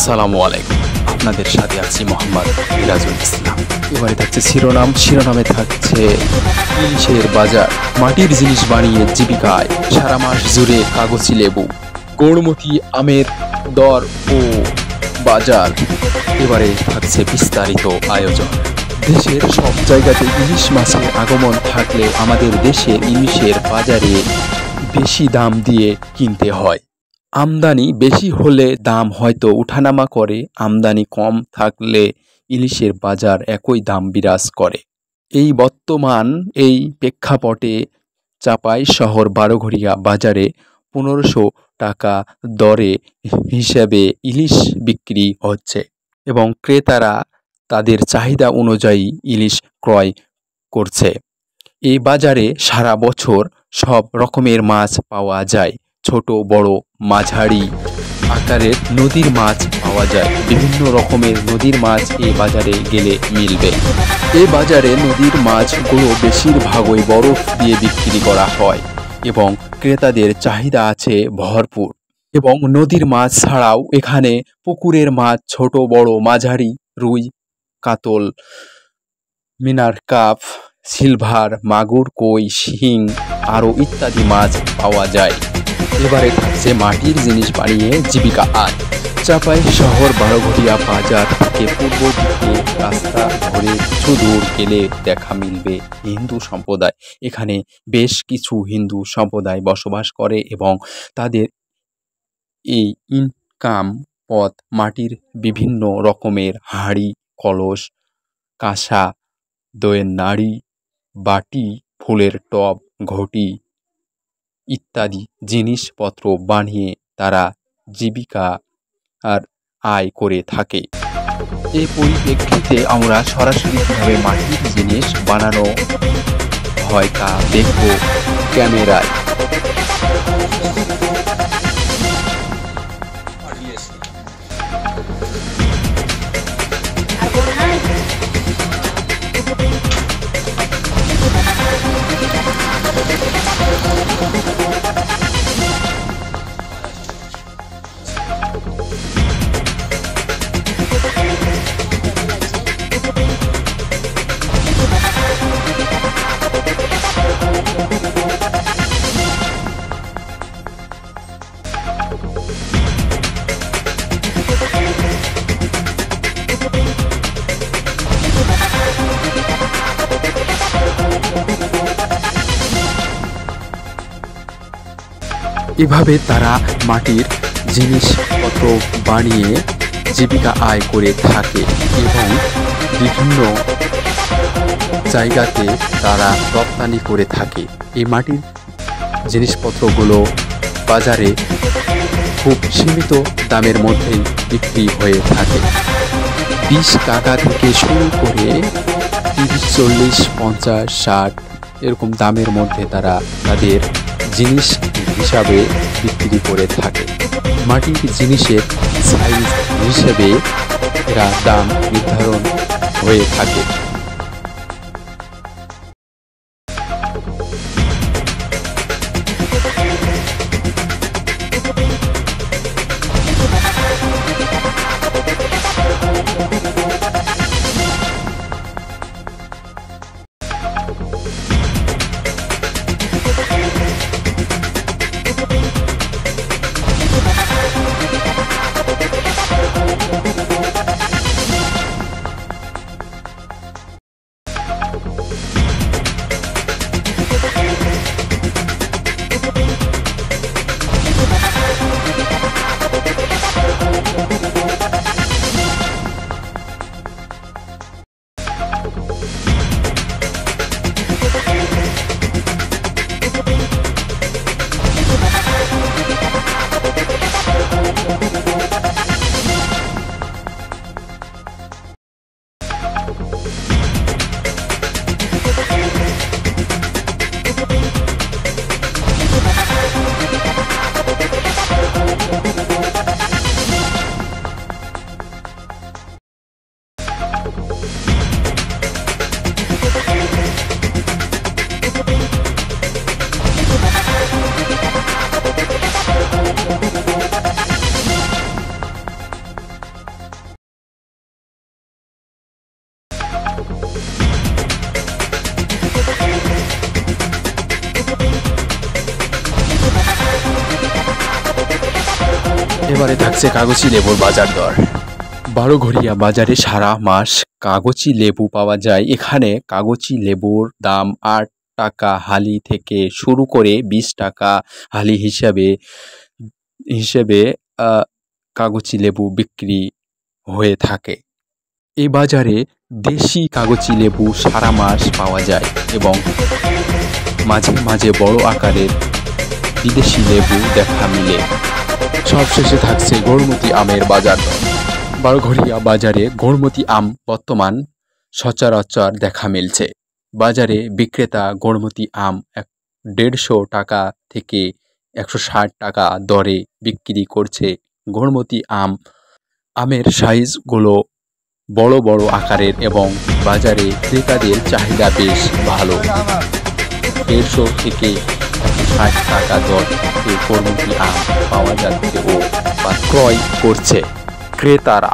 আসসালামু আলাইকুম। আপনাদের সাথে আছি মোহাম্মদ মিরাজুল ইসলাম। এবারে থাকছে শিরোনামে থাকছে ইলিশের বাজার, মাটির জিনিস বানিয়ে জীবিকায়, সারা মাস জুড়ে কাগজি লেবু, গৌড়মতি আমের দর ও বাজার। এবারে থাকছে বিস্তারিত আয়োজন। দেশের সব জায়গাতে ইলিশ মাছের আগমন থাকলেও আমাদের দেশের ইলিশের বাজারে বেশি দাম দিয়ে কিনতে হয়। আমদানি বেশি হলে দাম হয়তো উঠানামা করে, আমদানি কম থাকলে ইলিশের বাজার একই দাম বিরাজ করে। বর্তমান এই প্রেক্ষাপটে চাপাই শহর বারোঘরিয়া বাজারে 1500 টাকা দরে হিসেবে ইলিশ বিক্রি হচ্ছে এবং ক্রেতারা তাদের চাহিদা অনুযায়ী ইলিশ ক্রয় করছে। এই বাজারে সারা বছর সব রকমের মাছ পাওয়া যায়। ছোট বড় মাঝারি আকারের নদীর মাছ পাওয়া যায়। বিভিন্ন রকমের নদীর মাছ এই বাজারে গেলে মিলবে। এই বাজারে নদীর মাছগুলো বেশিরভাগই বরফ দিয়ে বিক্রি করা হয় এবং ক্রেতাদের চাহিদা আছে ভরপুর। এবং নদীর মাছ ছাড়াও এখানে পুকুরের মাছ, ছোট বড় মাঝারি, রুই, কাতল, মিনার কাপ, সিলভার, মাগুর, কই, শিং আরও ইত্যাদি মাছ পাওয়া যায়। এবারে থাকছে মাটির জিনিস বানিয়ে জীবিকা আয়। চাপাই শহর বারোঘরিয়া বাজার থেকে পূর্ব দিকে রাস্তা ধরে কিছু দূর গেলে দেখা মিলবে হিন্দু সম্প্রদায়। এখানে বেশ কিছু হিন্দু সম্প্রদায় বসবাস করে এবং তাদের এই ইনকাম পথ মাটির বিভিন্ন রকমের হাঁড়ি, কলস, কাঁসা, দইয়ের নাড়ি, বাটি, ফুলের টব, ঘটি ইত্যাদি জিনিসপত্র বানিয়ে তারা জীবিকা আর আয় করে থাকে। এই পরিপ্রেক্ষিতে আমরা সরাসরি কীভাবে মাটির জিনিস বানানো হয় তা দেখব ক্যামেরায়। এভাবে তারা মাটির জিনিসপত্র বানিয়ে জীবিকা আয় করে থাকে এবং বিভিন্ন জায়গাতে তারা রপ্তানি করে থাকে। এই মাটির জিনিসপত্রগুলো বাজারে খুব সীমিত দামের মধ্যেই বিক্রি হয়ে থাকে। 20 টাকা থেকে শুরু করে 30, 40, 50, 60 এরকম দামের মধ্যে তারা তাদের জিনিস হিসাবে বিক্রি করে থাকে। মাটির জিনিসের সাইজ হিসেবে এরা দাম নির্ধারণ হয়ে থাকে। এবারে থাকছে কাগজি লেবুর বাজার দর। বারোঘরিয়া বাজারে সারা মাস কাগজি লেবু পাওয়া যায়। এখানে কাগজি লেবুর দাম 8 টাকা হালি থেকে শুরু করে 20 টাকা হালি হিসেবে কাগজি লেবু বিক্রি হয়ে থাকে। এই বাজারে দেশি কাগজি লেবু সারা মাস পাওয়া যায় এবং মাঝে মাঝে বড় আকারের বিদেশি লেবু দেখা মিলে। সবশেষে থাকছে গড়মতি আমের বাজার দর। বারোঘরিয়া বাজারে গড়মতি আম বর্তমান সচরাচর দেখা মিলছে। বাজারে বিক্রেতা গড়মতি আম 150 টাকা থেকে 160 টাকা দরে বিক্রি করছে। গড়মতি আমের সাইজগুলো বড় বড় আকারের এবং বাজারে ক্রেতাদের চাহিদা বেশ ভালো। 150 থেকে 60 টাকা দর থেকে গড়মতি আম পাওয়া যাচ্ছে ও ক্রয় করছে ক্রেতারা।